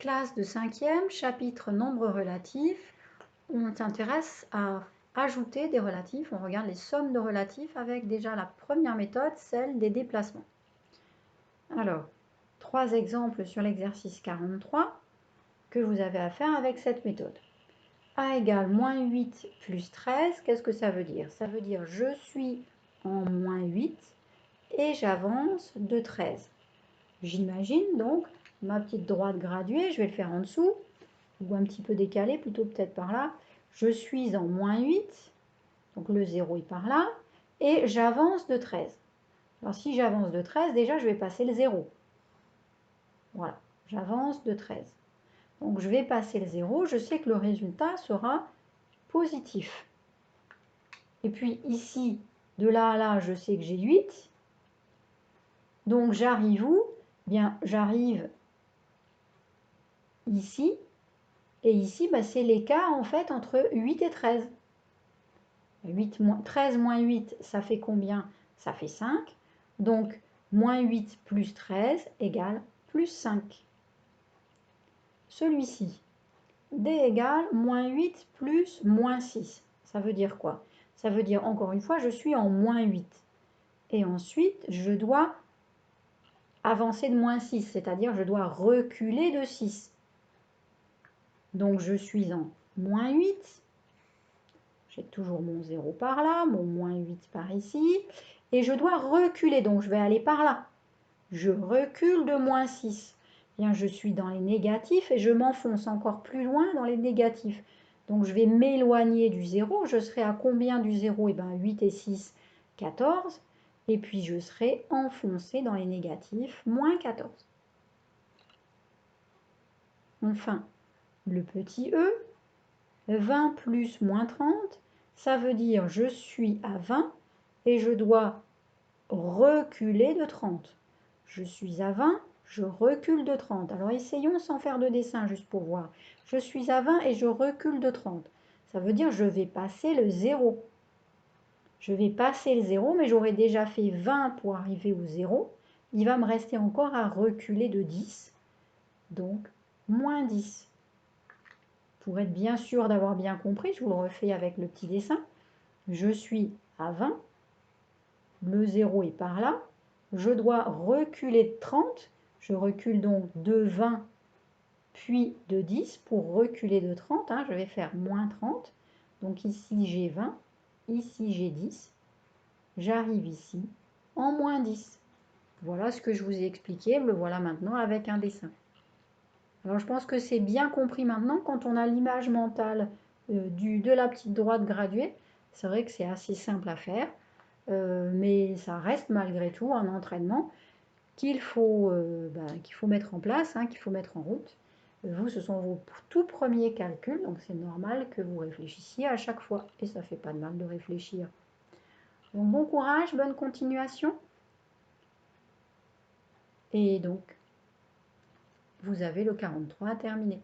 Classe de 5e, chapitre nombres relatifs. On s'intéresse à ajouter des relatifs. On regarde les sommes de relatifs avec déjà la première méthode, celle des déplacements. Alors, 3 exemples sur l'exercice 43 que vous avez à faire avec cette méthode. A égale moins 8 plus 13, qu'est-ce que ça veut dire? Ça veut dire je suis en moins 8 et j'avance de 13. J'imagine donc ma petite droite graduée, je vais le faire en dessous, ou un petit peu décalé, plutôt peut-être par là. Je suis en moins 8, donc le 0 est par là, et j'avance de 13. Alors si j'avance de 13, déjà je vais passer le 0. Voilà, j'avance de 13. Donc je vais passer le 0, je sais que le résultat sera positif. Et puis ici, de là à là, je sais que j'ai 8. Donc j'arrive où? Bien, j'arrive ici. Et ici, bah, c'est l'écart en fait entre 8 et 13. 13 moins 8, ça fait combien? Ça fait 5. Donc, moins 8 plus 13 égale plus 5. Celui-ci, D égale moins 8 plus moins 6. Ça veut dire quoi? Ça veut dire, encore une fois, je suis en moins 8. Et ensuite, je dois avancer de moins 6, c'est-à-dire je dois reculer de 6. Donc, je suis en moins 8. J'ai toujours mon 0 par là, mon moins 8 par ici. Et je dois reculer, donc je vais aller par là. Je recule de moins 6. Bien, je suis dans les négatifs et je m'enfonce encore plus loin dans les négatifs. Donc je vais m'éloigner du 0. Je serai à combien du 0? Eh bien 8 et 6, 14. Et puis je serai enfoncé dans les négatifs, moins 14. Enfin, le petit e, 20 plus moins 30, ça veut dire je suis à 20 et je dois reculer de 30. Je suis à 20, je recule de 30. Alors essayons sans faire de dessin juste pour voir. Je suis à 20 et je recule de 30. Ça veut dire je vais passer le 0. Je vais passer le 0, mais j'aurais déjà fait 20 pour arriver au 0. Il va me rester encore à reculer de 10, donc moins 10. Pour être bien sûr d'avoir bien compris, je vous le refais avec le petit dessin. Je suis à 20, le 0 est par là, je dois reculer de 30, je recule donc de 20 puis de 10 pour reculer de 30, je vais faire moins 30, donc ici j'ai 20, ici j'ai 10, j'arrive ici en moins 10. Voilà ce que je vous ai expliqué, me voilà maintenant avec un dessin. Alors je pense que c'est bien compris maintenant quand on a l'image mentale de la petite droite graduée. C'est vrai que c'est assez simple à faire, mais ça reste malgré tout un entraînement qu'il faut mettre en place, qu'il faut mettre en route. Vous, ce sont vos tout premiers calculs, donc c'est normal que vous réfléchissiez à chaque fois. Et ça ne fait pas de mal de réfléchir. Donc bon courage, bonne continuation. Et donc, vous avez le 43 à terminer.